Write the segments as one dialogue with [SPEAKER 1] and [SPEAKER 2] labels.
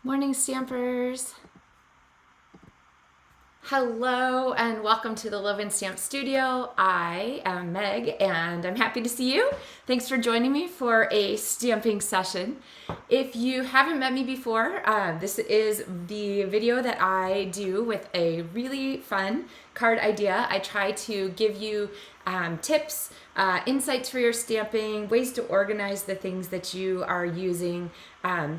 [SPEAKER 1] Morning, Stampers. Hello and welcome to the LovenStamps studio. I am Meg and I'm happy to see you. Thanks for joining me for a stamping session. If you haven't met me before, this is the video that I do with a really fun card idea. I try to give you tips, insights for your stamping, ways to organize the things that you are using,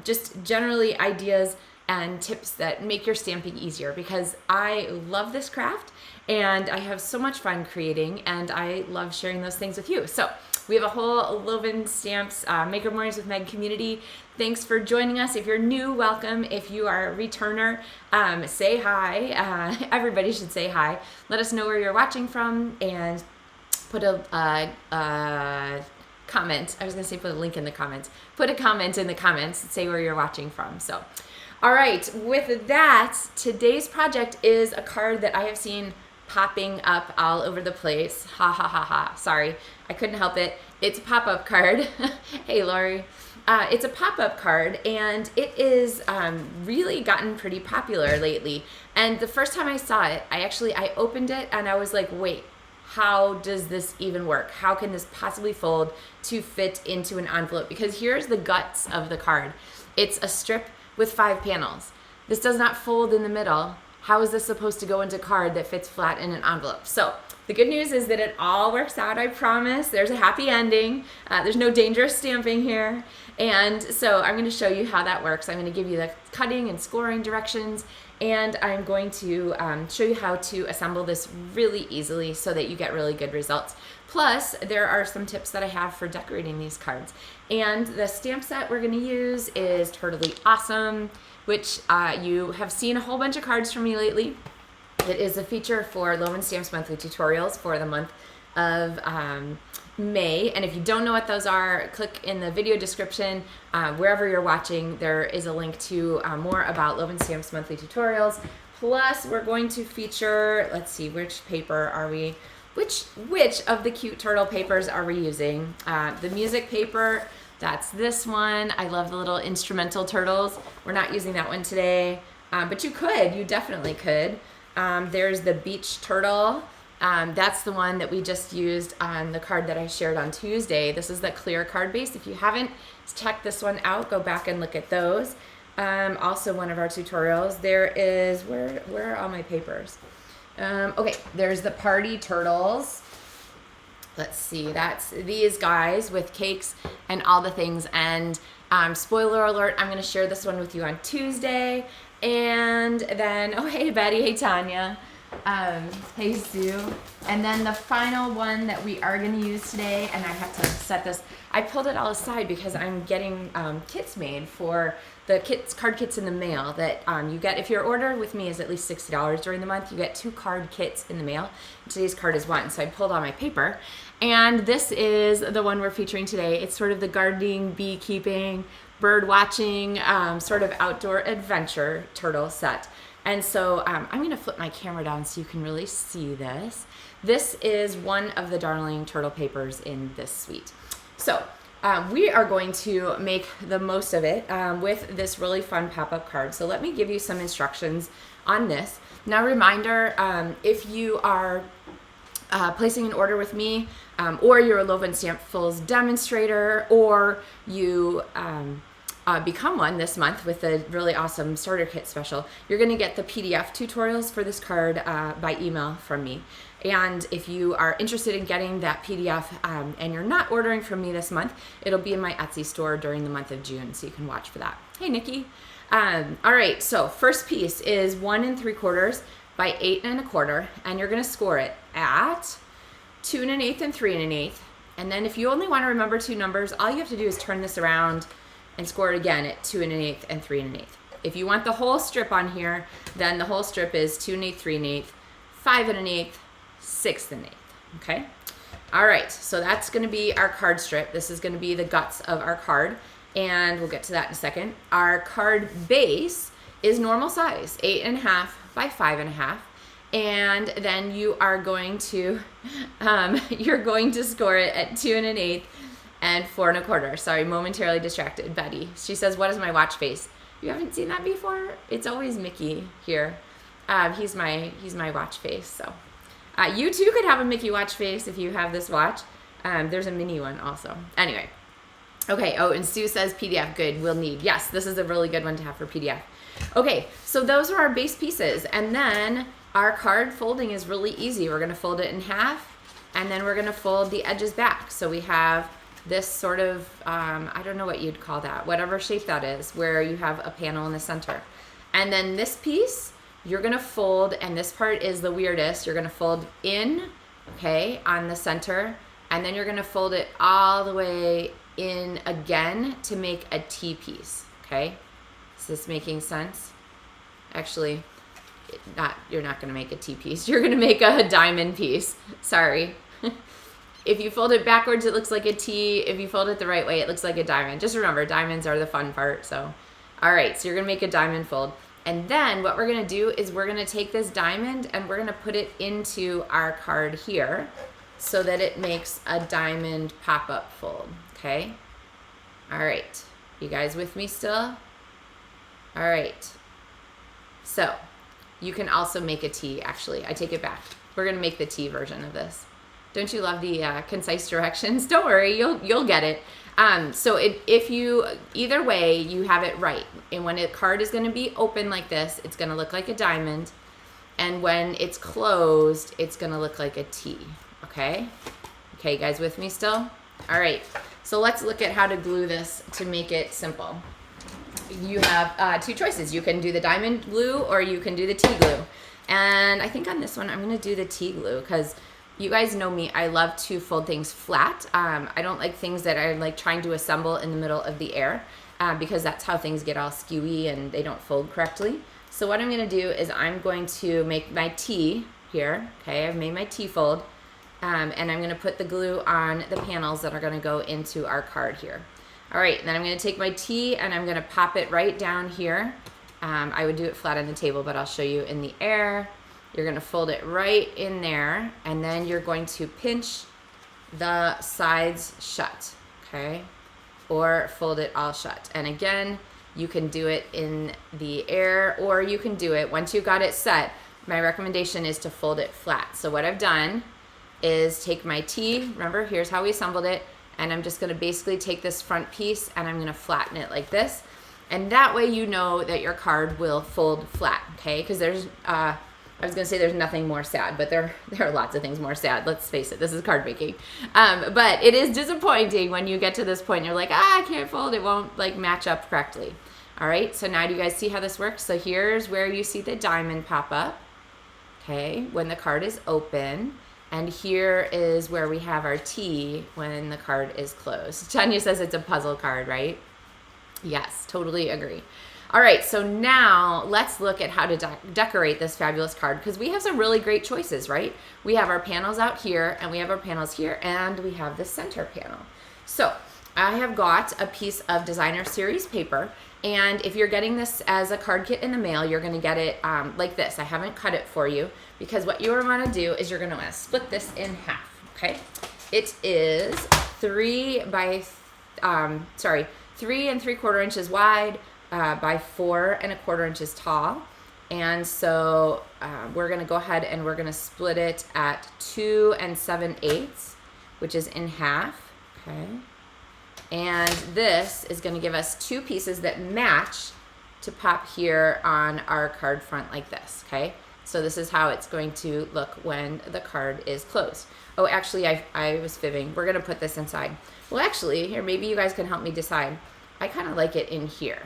[SPEAKER 1] just generally ideas and tips that make your stamping easier, because I love this craft and I have so much fun creating and I love sharing those things with you. So we have a whole LovenStamps Maker Mornings with Meg community. Thanks for joining us. If you're new, welcome. If you are a returner, say hi. Everybody should say hi. Let us know where you're watching from and put a comment. I was gonna say put a link in the comments. Put a comment in the comments and say where you're watching from. So all right, with that, today's project is a card that I have seen popping up all over the place. Ha ha ha ha. Sorry, I couldn't help it. It's a pop-up card. Hey, Lori. It's a pop-up card, and it is really gotten pretty popular lately. And the first time I saw it, I opened it and I was like, wait, how does this even work? How can this possibly fold to fit into an envelope? Because here's the guts of the card. It's a strip with 5 panels. This does not fold in the middle. How is this supposed to go into a card that fits flat in an envelope? So the good news is that it all works out, I promise. There's a happy ending. There's no dangerous stamping here. And so I'm going to show you how that works. I'm going to give you the cutting and scoring directions, and I'm going to show you how to assemble this really easily so that you get really good results. Plus, there are some tips that I have for decorating these cards. And the stamp set we're going to use is Totally Awesome, which you have seen a whole bunch of cards from me lately. It is a feature for LovenStamps Monthly Tutorials for the month of May. And if you don't know what those are, click in the video description. Wherever you're watching, there is a link to more about LovenStamps Monthly Tutorials. Plus, we're going to feature, let's see, which paper are we? Which of the cute turtle papers are we using? The music paper, that's this one. I love the little instrumental turtles. We're not using that one today, but you definitely could. There's the beach turtle. That's the one that we just used on the card that I shared on Tuesday. This is the clear card base. If you haven't checked this one out, go back and look at those. Also one of our tutorials. There is, where are all my papers? Okay, there's the party turtles. Let's see, that's these guys with cakes and all the things. And spoiler alert, I'm going to share this one with you on Tuesday. And then, oh, hey, Betty. Hey, Tanya. Hey, Sue. And then the final one that we are going to use today, and I have to set this. I pulled it all aside because I'm getting kits made for the card kits in the mail that you get. If your order with me is at least $60 during the month, you get 2 card kits in the mail. Today's card is 1, so I pulled all my paper. And this is the one we're featuring today. It's sort of the gardening, beekeeping, bird watching, sort of outdoor adventure turtle set. And so I'm going to flip my camera down so you can really see this. This is one of the darling turtle papers in this suite. So we are going to make the most of it with this really fun pop-up card. So let me give you some instructions on this. Now, reminder, if you are placing an order with me, or you're a LovenStamp Fulls demonstrator, or you become one this month with a really awesome starter kit special, you're going to get the PDF tutorials for this card by email from me. And if you are interested in getting that PDF and you're not ordering from me this month, it'll be in my Etsy store during the month of June, so you can watch for that. Hey, Nikki. All right, so first piece is 1 3/4 by 8 1/4, and you're going to score it at 2 1/8 and 3 1/8. And then if you only want to remember 2 numbers, all you have to do is turn this around and score it again at 2 1/8 and 3 1/8. If you want the whole strip on here, then the whole strip is 2 1/8, 3 1/8, 5 1/8, 6 1/8. Okay? All right, so that's going to be our card strip. This is going to be the guts of our card, and we'll get to that in a second. Our card base is normal size, 8 1/2 by 5 1/2. And then you are going to score it at 2 1/8 and 4 1/4. Sorry, momentarily distracted. Betty, she says, what is my watch face? You haven't seen that before? It's always Mickey here. He's my watch face. So you too could have a Mickey watch face if you have this watch. There's a mini one also. Anyway. Okay, oh, and Sue says PDF, good, we'll need. Yes, this is a really good one to have for PDF. Okay, so those are our base pieces. And then our card folding is really easy. We're gonna fold it in half, and then we're gonna fold the edges back. So we have this sort of, I don't know what you'd call that, whatever shape that is, where you have a panel in the center. And then this piece, you're gonna fold, and this part is the weirdest, you're gonna fold in, okay, on the center, and then you're gonna fold it all the way in again to make a T piece, okay? Is this making sense? Actually, you're not gonna make a T piece. You're gonna make a diamond piece. Sorry. If you fold it backwards, it looks like a T. If you fold it the right way, it looks like a diamond. Just remember, diamonds are the fun part, so. All right, so you're gonna make a diamond fold. And then what we're gonna do is we're gonna take this diamond and we're gonna put it into our card here so that it makes a diamond pop-up fold. Okay, all right, you guys with me still? All right, so you can also make a T. Actually, I take it back. We're gonna make the T version of this. Don't you love the concise directions? Don't worry, you'll get it. So if you, either way, you have it right. And when a card is gonna be open like this, it's gonna look like a diamond. And when it's closed, it's gonna look like a T, okay? Okay, you guys with me still? All right. So let's look at how to glue this to make it simple. You have two choices. You can do the diamond glue or you can do the T glue. And I think on this one, I'm gonna do the T glue because you guys know me, I love to fold things flat. I don't like things that are like trying to assemble in the middle of the air because that's how things get all skewy and they don't fold correctly. So what I'm gonna do is I'm going to make my T here, okay? I've made my T fold. And I'm gonna put the glue on the panels that are gonna go into our card here. All right, then I'm gonna take my T and I'm gonna pop it right down here. I would do it flat on the table, but I'll show you in the air. You're gonna fold it right in there, and then you're going to pinch the sides shut, okay? Or fold it all shut. And again, you can do it in the air, or you can do it, once you've got it set, my recommendation is to fold it flat. So what I've done is take my T, remember, here's how we assembled it, and I'm just gonna basically take this front piece and I'm gonna flatten it like this. And that way you know that your card will fold flat, okay? Because there's, I was gonna say there's nothing more sad, but there are lots of things more sad. Let's face it, this is card making. But it is disappointing when you get to this point and you're like, I can't fold, it won't like match up correctly. All right, so now do you guys see how this works? So here's where you see the diamond pop up, okay, when the card is open. And here is where we have our T when the card is closed. Tanya says it's a puzzle card, right? Yes, totally agree. All right, so now let's look at how to decorate this fabulous card because we have some really great choices, right? We have our panels out here and we have our panels here and we have the center panel. So I have got a piece of designer series paper, and if you're getting this as a card kit in the mail, you're gonna get it like this. I haven't cut it for you because what you wanna do is you're gonna wanna split this in half, okay? It is 3 and 3/4 inches wide by 4 1/4 inches tall. And so we're gonna go ahead and we're gonna split it at 2 7/8, which is in half, okay? And this is gonna give us two pieces that match to pop here on our card front like this, okay? So this is how it's going to look when the card is closed. Oh, actually, I was fibbing. We're gonna put this inside. Well, actually, here, maybe you guys can help me decide. I kind of like it in here.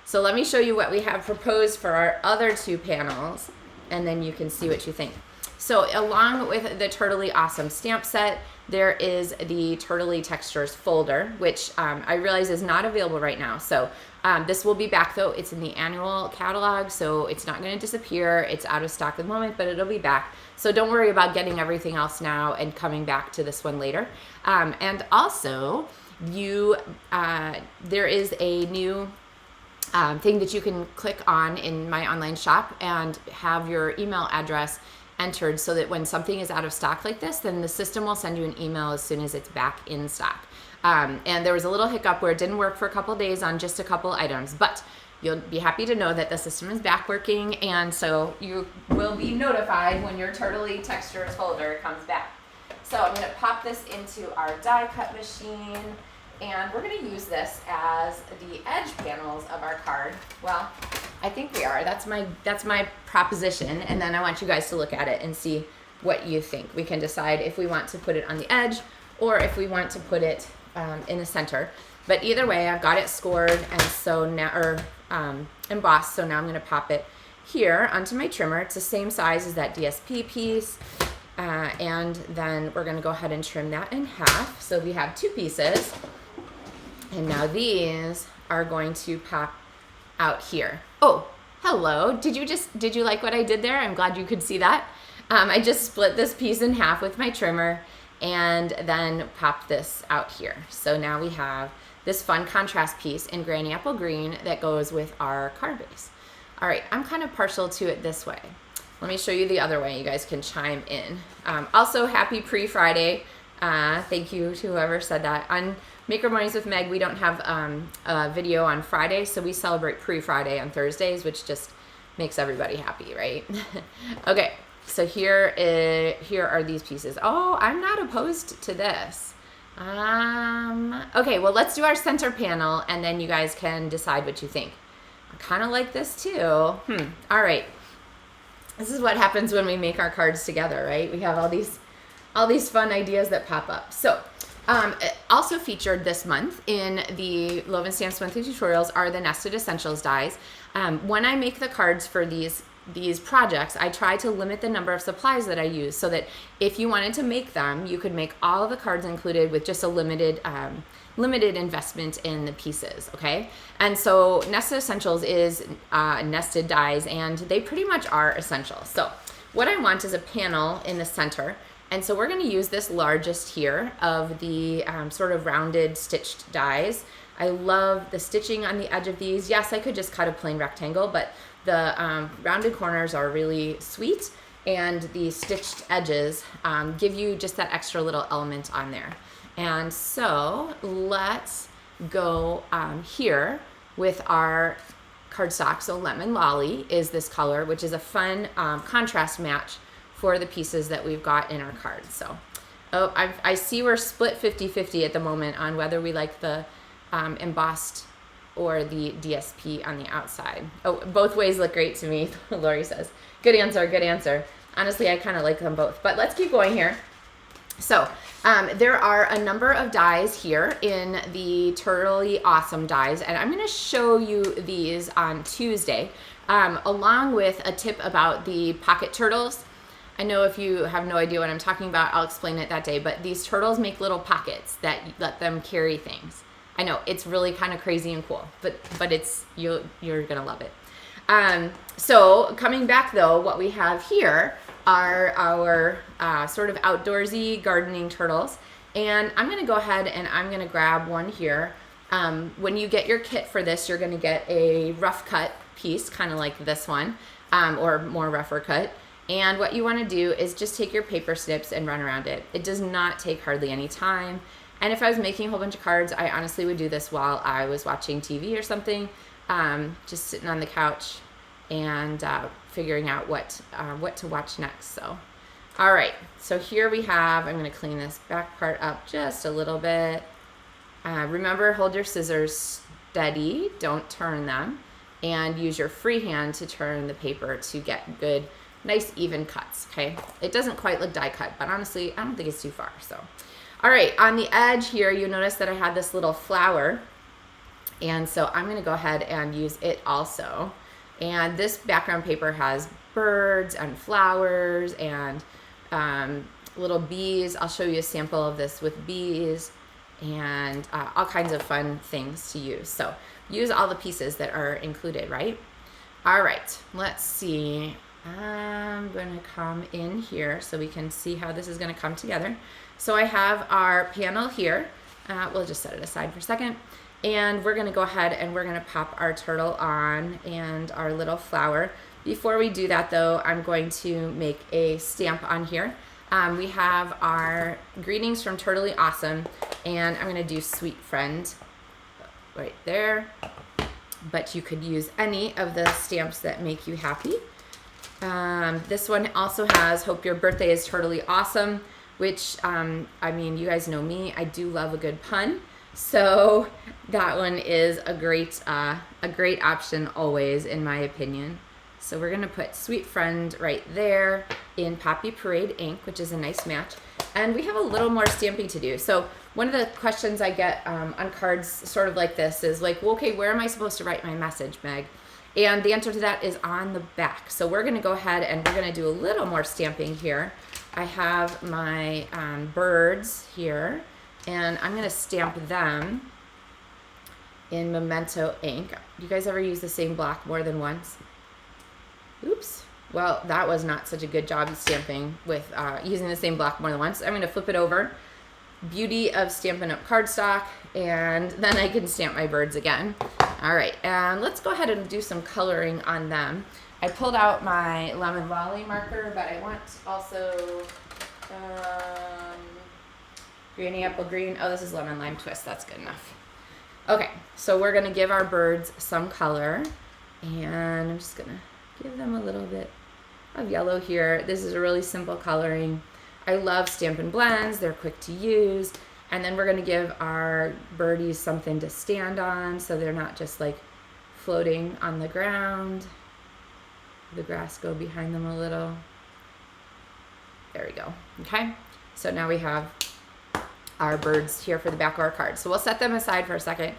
[SPEAKER 1] So let me show you what we have proposed for our other two panels, and then you can see what you think. So along with the Turtley Awesome stamp set, there is the Turtley Textures folder, which I realize is not available right now. So this will be back though. It's in the annual catalog, so it's not gonna disappear. It's out of stock at the moment, but it'll be back. So don't worry about getting everything else now and coming back to this one later. And also, there is a new thing that you can click on in my online shop and have your email address entered so that when something is out of stock like this, then the system will send you an email as soon as it's back in stock. And there was a little hiccup where it didn't work for a couple days on just a couple items, but you'll be happy to know that the system is back working, and so you will be notified when your Turtley Textures folder comes back. So I'm going to pop this into our die cut machine, and we're going to use this as the edge panels of our card. Well, I think we are. That's my proposition, and then I want you guys to look at it and see what you think. We can decide if we want to put it on the edge or if we want to put it in the center. But either way, I've got it scored and so now, or embossed. So now I'm going to pop it here onto my trimmer. It's the same size as that DSP piece, and then we're going to go ahead and trim that in half. So we have 2 pieces, and now these are going to pop out here. Oh, hello! Did you like what I did there? I'm glad you could see that. I just split this piece in half with my trimmer and then pop this out here. So now we have this fun contrast piece in Granny Apple Green that goes with our card base. All right, I'm kind of partial to it this way. Let me show you the other way. You guys can chime in. Also, happy pre-Friday. Thank you to whoever said that. On Maker Mornings with Meg, we don't have a video on Friday, so we celebrate pre-Friday on Thursdays, which just makes everybody happy, right? Okay. So here are these pieces. Oh, I'm not opposed to this. Okay, well, let's do our center panel, and then you guys can decide what you think. I kind of like this too. All right. This is what happens when we make our cards together, right? We have all these fun ideas that pop up. So also featured this month in the LovenStamps Monthly Tutorials are the Nested Essentials dies. When I make the cards for these projects, I try to limit the number of supplies that I use so that if you wanted to make them, you could make all of the cards included with just a limited investment in the pieces, okay? And so Nested Essentials is nested dies, and they pretty much are essential. So what I want is a panel in the center, and so we're going to use this largest here of the sort of rounded stitched dies. I love the stitching on the edge of these. Yes, I could just cut a plain rectangle, but the rounded corners are really sweet, and the stitched edges give you just that extra little element on there. And so let's go here with our cardstock. So Lemon Lolly is this color, which is a fun contrast match for the pieces that we've got in our cards. So I see we're split 50-50 at the moment on whether we like the embossed or the DSP on the outside. Oh, both ways look great to me, Lori says. Good answer, good answer. Honestly, I kind of like them both, but let's keep going here. So there are a number of dies here in the Turtley Awesome dies, and I'm going to show you these on Tuesday, along with a tip about the pocket turtles. I know if you have no idea what I'm talking about, I'll explain it that day, but these turtles make little pockets that let them carry things. I know, it's really kind of crazy and cool, but it's you're gonna love it. So coming back though, what we have here are our sort of outdoorsy gardening turtles, and I'm gonna go ahead and I'm gonna grab one here. When you get your kit for this, you're gonna get a rough cut piece, kind of like this one, or more rougher cut. And what you want to do is just take your paper snips and run around it. It does not take hardly any time. And if I was making a whole bunch of cards, I honestly would do this while I was watching TV or something, just sitting on the couch and figuring out what to watch next. So, all right, so here we have, I'm going to clean this back part up just a little bit. Remember, hold your scissors steady, don't turn them, and use your free hand to turn the paper to get good, nice even cuts, okay? It doesn't quite look die cut, but honestly, I don't think it's too far, so. All right, on the edge here, you notice that I had this little flower, and so I'm gonna go ahead and use it also. And this background paper has birds and flowers and little bees. I'll show you a sample of this with bees and all kinds of fun things to use. So use all the pieces that are included, right? All right, let's see. I'm gonna come in here so we can see how this is gonna come together. So I have our panel here. We'll just set it aside for a second. And we're gonna go ahead and we're gonna pop our turtle on and our little flower. Before we do that though, I'm going to make a stamp on here. We have our greetings from Turtley Awesome, and I'm gonna do Sweet Friend right there. but you could use any of the stamps that make you happy. This one also has Hope Your Birthday is Totally Awesome, which, I mean, you guys know me, I do love a good pun. So that one is a great option always, in my opinion. So we're gonna put Sweet Friend right there in Poppy Parade ink, which is a nice match. And we have a little more stamping to do. So one of the questions I get on cards sort of like this is like, well, okay, where am I supposed to write my message, Meg? And the answer to that is on the back. So we're gonna go ahead and we're gonna do a little more stamping here. I have my birds here, and I'm gonna stamp them in Memento ink. Do you guys ever use the same block more than once? Oops. Well, that was not such a good job stamping with using the same block more than once. I'm gonna flip it over. Beauty of Stampin' Up cardstock, and then I can stamp my birds again. All right, and let's go ahead and do some coloring on them. I pulled out my Lemon Lolly marker, but I want also Granny Apple Green. Oh, this is Lemon Lime Twist. That's good enough. Okay, so we're gonna give our birds some color, and I'm just gonna give them a little bit of yellow here. This is a really simple coloring. I love Stampin' Blends. They're quick to use. And then we're gonna give our birdies something to stand on so they're not just like floating on the ground. The grass go behind them a little. There we go, okay? So now we have our birds here for the back of our card. So we'll set them aside for a second,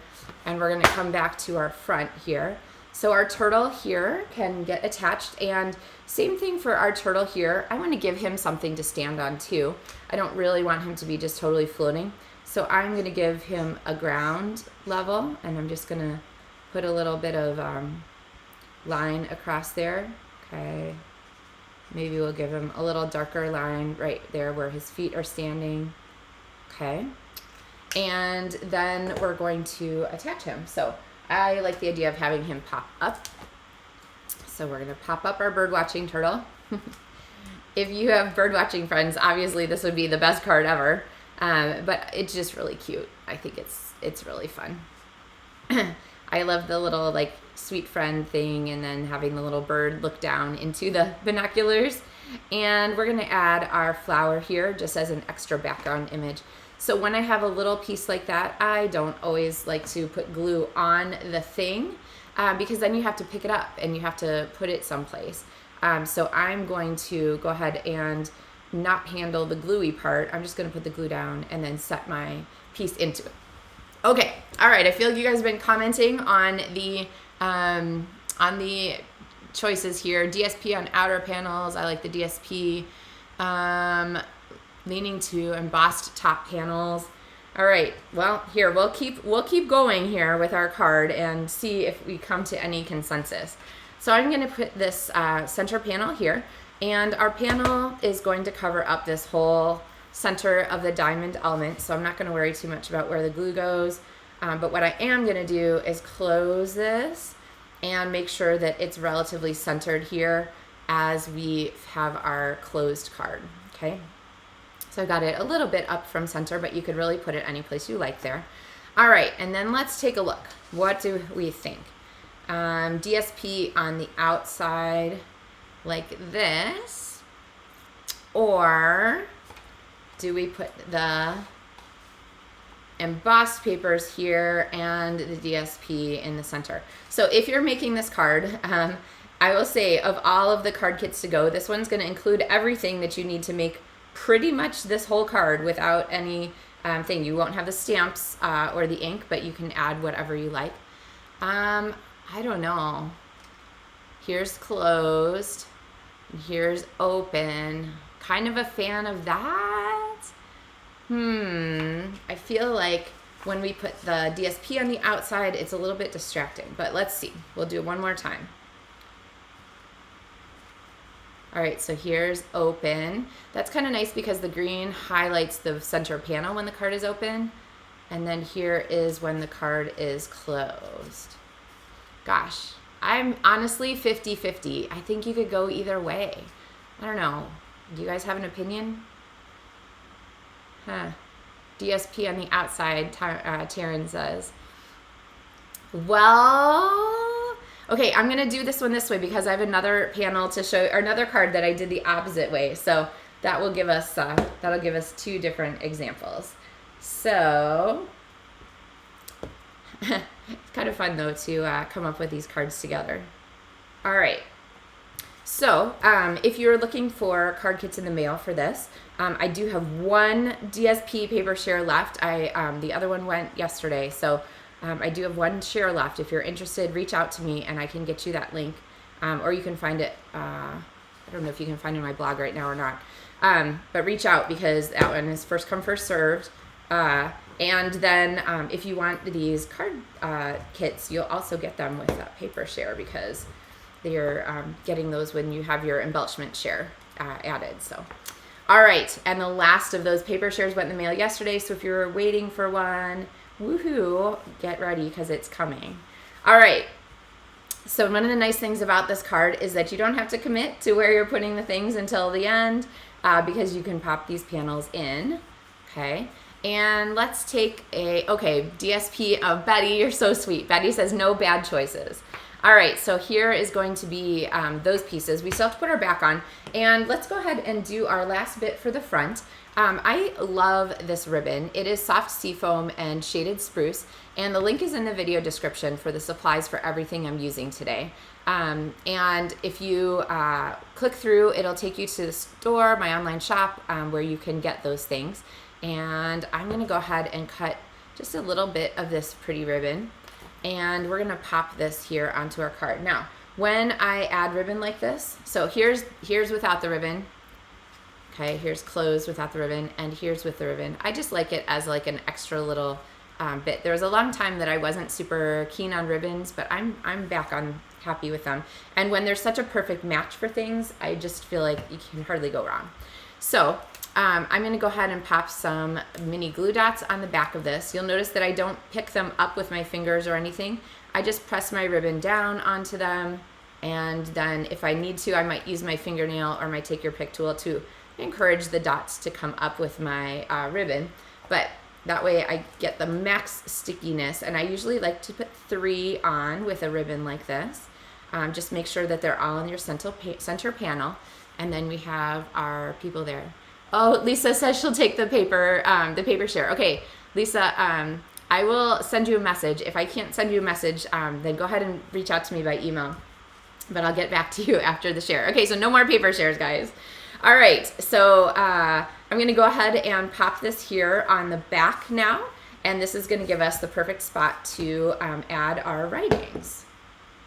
[SPEAKER 1] and we're gonna come back to our front here. So our turtle here can get attached, and same thing for our turtle here. I want to give him something to stand on too. I don't really want him to be just totally floating. So I'm going to give him a ground level, and I'm just going to put a little bit of line across there. Okay. Maybe we'll give him a little darker line right there where his feet are standing. Okay. And then we're going to attach him. So I like the idea of having him pop up. So we're gonna pop up our bird watching turtle. If you have bird watching friends, obviously this would be the best card ever. But it's just really cute. I think it's really fun. I love the little like sweet friend thing, and then having the little bird look down into the binoculars. And we're gonna add our flower here just as an extra background image. So when I have a little piece like that, I don't always like to put glue on the thing because then you have to pick it up and you have to put it someplace. So I'm going to go ahead and not handle the gluey part. I'm just gonna put the glue down and then set my piece into it. Okay, all right, I feel like you guys have been commenting on the choices here. DSP on outer panels, I like the DSP. Leaning to embossed top panels. All right, well, here we'll keep going here with our card and see if we come to any consensus. So I'm gonna put this center panel here, and our panel is going to cover up this whole center of the diamond element, so I'm not gonna worry too much about where the glue goes, but what I am gonna do is close this and make sure that it's relatively centered here as we have our closed card, okay? So I got it a little bit up from center, but you could really put it any place you like there. All right, and then let's take a look. What do we think? DSP on the outside like this, or do we put the embossed papers here and the DSP in the center? So if you're making this card, I will say of all of the card kits to go, this one's gonna include everything that you need to make pretty much this whole card without any thing. You won't have the stamps or the ink, but you can add whatever you like. I don't know. Here's closed, here's open. Kind of a fan of that. I feel like when we put the DSP on the outside, it's a little bit distracting, but let's see. We'll do it one more time. All right, so here's open. That's kind of nice because the green highlights the center panel when the card is open. And then here is when the card is closed. Gosh, I'm honestly 50-50. I think you could go either way. I don't know. Do you guys have an opinion? DSP on the outside, Taryn says. Well, Okay, I'm gonna do this one this way because I have another panel to show, or another card that I did the opposite way. So that will give us that'll give us two different examples. So it's kind of fun though to come up with these cards together. All right. So if you're looking for card kits in the mail for this, I do have one DSP paper share left. The other one went yesterday, so I do have one share left. If you're interested, reach out to me and I can get you that link, or you can find it. I don't know if you can find it in my blog right now or not, but reach out because that one is first come, first served. And then if you want these card kits, you'll also get them with that paper share because you're getting those when you have your embellishment share added. So, all right, and the last of those paper shares went in the mail yesterday. So if you're waiting for one, woohoo, get ready because it's coming. All right. So one of the nice things about this card is that you don't have to commit to where you're putting the things until the end because you can pop these panels in. Okay. And let's take DSP of Betty. You're so sweet. Betty says no bad choices. All right, so here is going to be those pieces. We still have to put our back on. And let's go ahead and do our last bit for the front. I love this ribbon. It is soft seafoam and shaded spruce. And the link is in the video description for the supplies for everything I'm using today. And if you click through, it'll take you to the store, my online shop, where you can get those things. And I'm gonna go ahead and cut just a little bit of this pretty ribbon. And we're gonna pop this here onto our card. Now, when I add ribbon like this, so here's without the ribbon. Okay, here's closed without the ribbon, and here's with the ribbon. I just like it as like an extra little bit. There was a long time that I wasn't super keen on ribbons, but I'm back on happy with them. And when there's such a perfect match for things, I just feel like you can hardly go wrong. So I'm going to go ahead and pop some mini glue dots on the back of this. You'll notice that I don't pick them up with my fingers or anything. I just press my ribbon down onto them, and then if I need to, I might use my fingernail or my take your pick tool to encourage the dots to come up with my ribbon. But that way I get the max stickiness, and I usually like to put 3 on with a ribbon like this. Just make sure that they're all in your center panel, and then we have our people there. Oh, Lisa says she'll take the paper share. Okay, Lisa, I will send you a message. If I can't send you a message, then go ahead and reach out to me by email. But I'll get back to you after the share. Okay, so no more paper shares, guys. All right, so I'm going to go ahead and pop this here on the back now. And this is going to give us the perfect spot to add our writings.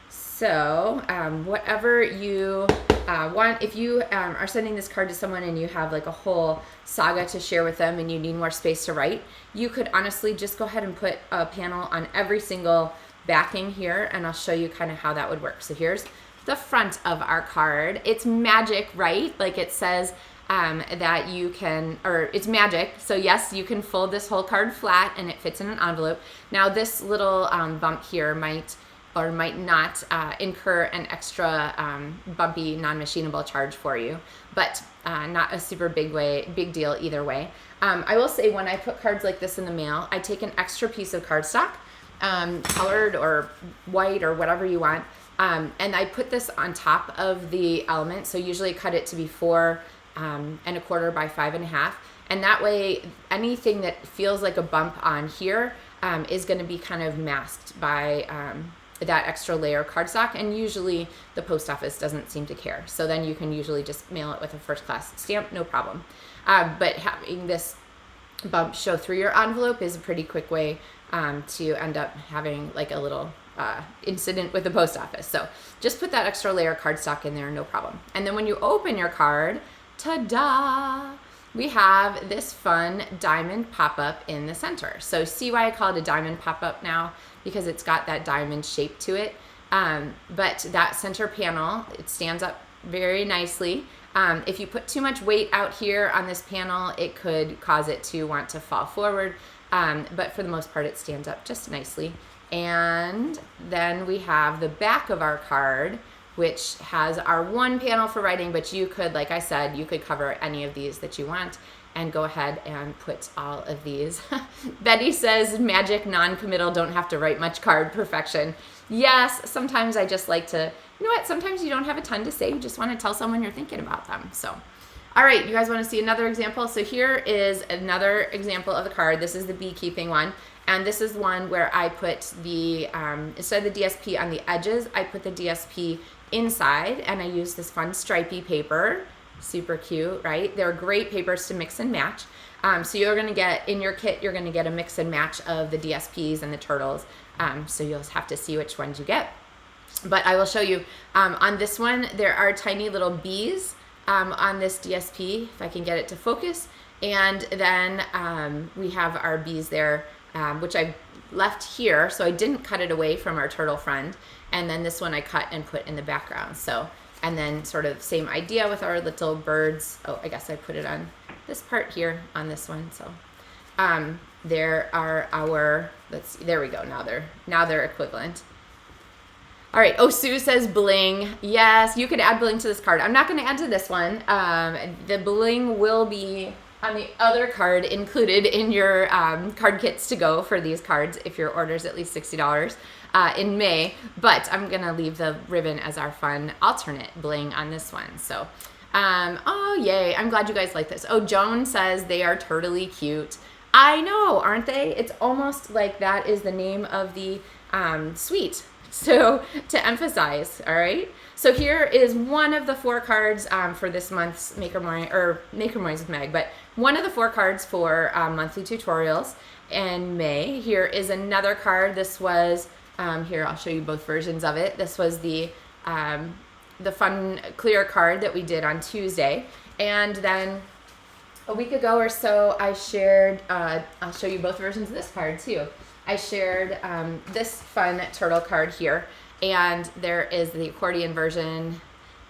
[SPEAKER 1] So whatever you want, if you are sending this card to someone and you have like a whole saga to share with them and you need more space to write, you could honestly just go ahead and put a panel on every single backing here, and I'll show you kind of how that would work. So here's the front of our card. It's magic, right? Like it says that you can, or it's magic. So yes, you can fold this whole card flat and it fits in an envelope. Now this little bump here might or might not incur an extra bumpy non-machinable charge for you, but not a super big deal either way. I will say when I put cards like this in the mail, I take an extra piece of cardstock, colored or white or whatever you want, and I put this on top of the element. So usually cut it to be 4 1/4 by 5 1/2, and that way anything that feels like a bump on here is going to be kind of masked by that extra layer of cardstock, and usually the post office doesn't seem to care. So then you can usually just mail it with a first class stamp, no problem. But having this bump show through your envelope is a pretty quick way to end up having like a little incident with the post office. So just put that extra layer of cardstock in there, no problem. And then when you open your card, ta-da! We have this fun diamond pop-up in the center. So see why I call it a diamond pop-up now? Because it's got that diamond shape to it. But that center panel, it stands up very nicely. If you put too much weight out here on this panel, it could cause it to want to fall forward. But for the most part, it stands up just nicely. And then we have the back of our card, which has our one panel for writing, but you could, like I said, you could cover any of these that you want and go ahead and put all of these. Betty says, magic, non-committal, don't have to write much card, perfection. yes, sometimes I just like to, you know what, sometimes you don't have a ton to say. You just want to tell someone you're thinking about them. So, all right, you guys want to see another example? So here is another example of the card. This is the beekeeping one. And this is one where I put the, instead of the DSP on the edges, I put the DSP inside, and I use this fun stripy paper. Super cute, right? They're great papers to mix and match. So you're gonna get, in your kit, you're gonna get a mix and match of the DSPs and the turtles. So you'll have to see which ones you get. But I will show you, on this one, there are tiny little bees on this DSP, if I can get it to focus. And then we have our bees there, which I left here, so I didn't cut it away from our turtle friend. And then this one I cut and put in the background. So, and then sort of same idea with our little birds. Oh, I guess I put it on this part here on this one. So there are our, let's see, there we go. Now they're equivalent. All right. Oh, Sue says bling. Yes, you could add bling to this card. I'm not going to add to this one. The bling will be on the other card included in your card kits to go for these cards if your order is at least $60 in May. But I'm going to leave the ribbon as our fun alternate bling on this one. So, oh, yay. I'm glad you guys like this. Oh, Joan says they are turtly cute. I know, aren't they? It's almost like that is the name of the suite. So to emphasize, all right? So here is one of the 4 cards for this month's Maker Mornings with Meg, but one of the 4 cards for monthly tutorials in May. Here is another card. This was, here, I'll show you both versions of it. This was the fun clear card that we did on Tuesday. And then a week ago or so, I shared, I'll show you both versions of this card too. I shared this fun turtle card here, and there is the accordion version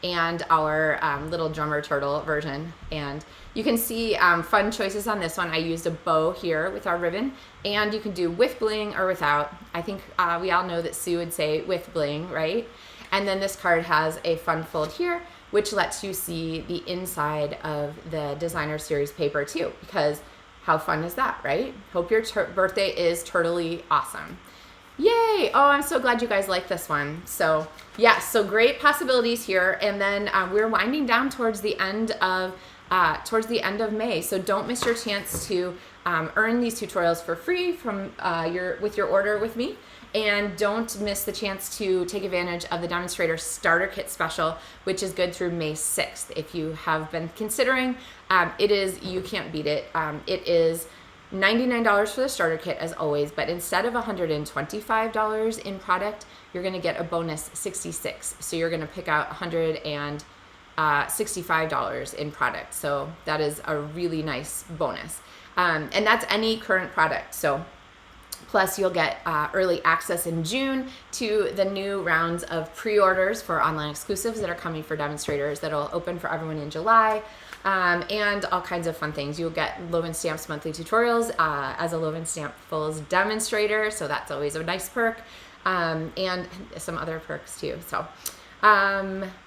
[SPEAKER 1] and our little drummer turtle version. And you can see fun choices on this one. I used a bow here with our ribbon, and you can do with bling or without. I think we all know that Sue would say with bling, right? And then this card has a fun fold here, which lets you see the inside of the designer series paper too, because how fun is that, right? Hope your birthday is turtly awesome. Yay! Oh, I'm so glad you guys like this one. So yeah, so great possibilities here. And then we're winding down towards the end of May. So don't miss your chance to earn these tutorials for free from with your order with me. And don't miss the chance to take advantage of the Demonstrator Starter Kit Special, which is good through May 6th. If you have been considering, you can't beat it. It is $99 for the starter kit as always, but instead of $125 in product, you're gonna get a bonus $66. So you're gonna pick out $165 in product. So that is a really nice bonus. And that's any current product. So plus, you'll get early access in June to the new rounds of pre-orders for online exclusives that are coming for demonstrators that'll open for everyone in July, and all kinds of fun things. You'll get LovenStamps Monthly Tutorials as a LovenStamps demonstrator, so that's always a nice perk, and some other perks too. So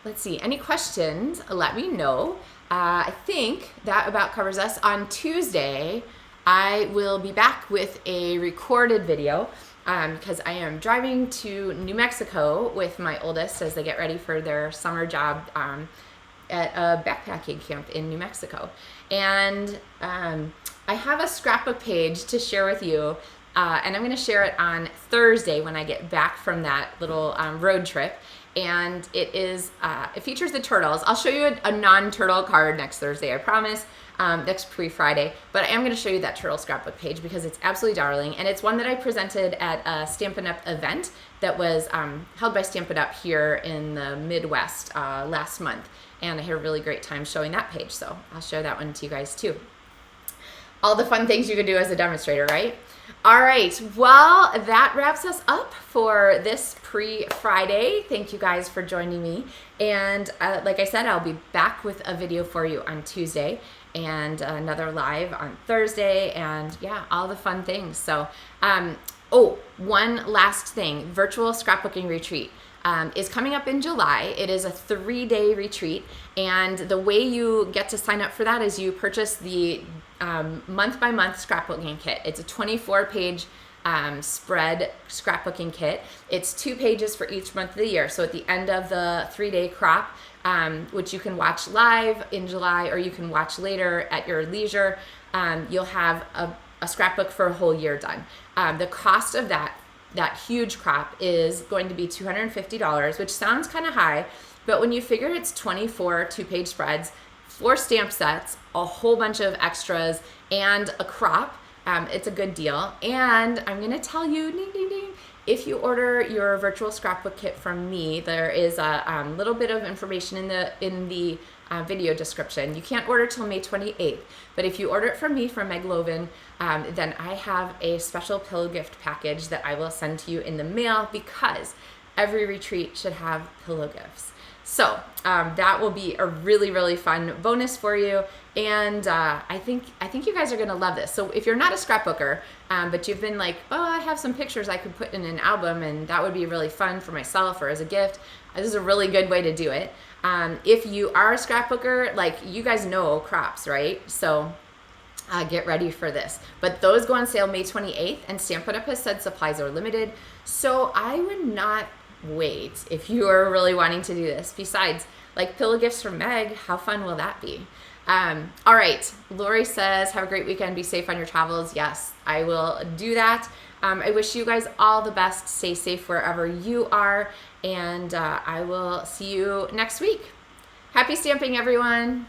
[SPEAKER 1] let's see, any questions, let me know. I think that about covers us. On Tuesday, I will be back with a recorded video because I am driving to New Mexico with my oldest as they get ready for their summer job at a backpacking camp in New Mexico. And I have a scrapbook page to share with you, and I'm going to share it on Thursday when I get back from that little road trip. And it features the turtles. I'll show you a non-turtle card next Thursday, I promise. Next pre-Friday, but I am going to show you that turtle scrapbook page because it's absolutely darling, and it's one that I presented at a Stampin' Up event that was held by Stampin' Up here in the Midwest last month, and I had a really great time showing that page, so I'll share that one to you guys too. All the fun things you can do as a demonstrator, right? All right, well, that wraps us up for this pre-Friday. Thank you guys for joining me, and like I said, I'll be back with a video for you on Tuesday, and another live on Thursday, and yeah, all the fun things. So, oh, one last thing, virtual scrapbooking retreat is coming up in July. It is a 3-day retreat, and the way you get to sign up for that is you purchase the month-by-month scrapbooking kit. It's a 24-page spread scrapbooking kit. It's 2 pages for each month of the year. So at the end of the 3-day crop, which you can watch live in July or you can watch later at your leisure, you'll have a scrapbook for a whole year done. The cost of that huge crop is going to be $250, which sounds kind of high, but when you figure it's 24 2-page spreads, 4 stamp sets, a whole bunch of extras, and a crop, it's a good deal. And I'm going to tell you, ding, ding, ding, if you order your virtual scrapbook kit from me, there is a little bit of information in the video description. You can't order till May 28th, but if you order it from me, from Meg Loven, then I have a special pillow gift package that I will send to you in the mail, because every retreat should have pillow gifts. So that will be a really, really fun bonus for you. And I think you guys are going to love this. So if you're not a scrapbooker, but you've been like, oh, I have some pictures I could put in an album and that would be really fun for myself or as a gift, this is a really good way to do it. If you are a scrapbooker, like, you guys know crops, right? So get ready for this. But those go on sale May 28th, and Stampin' Up has said supplies are limited. So I would not wait if you are really wanting to do this. Besides, like, pillow gifts from Meg, how fun will that be? All right, Lori says, have a great weekend, be safe on your travels. Yes, I will do that. I wish you guys all the best. Stay safe wherever you are, and I will see you next week. Happy stamping, everyone.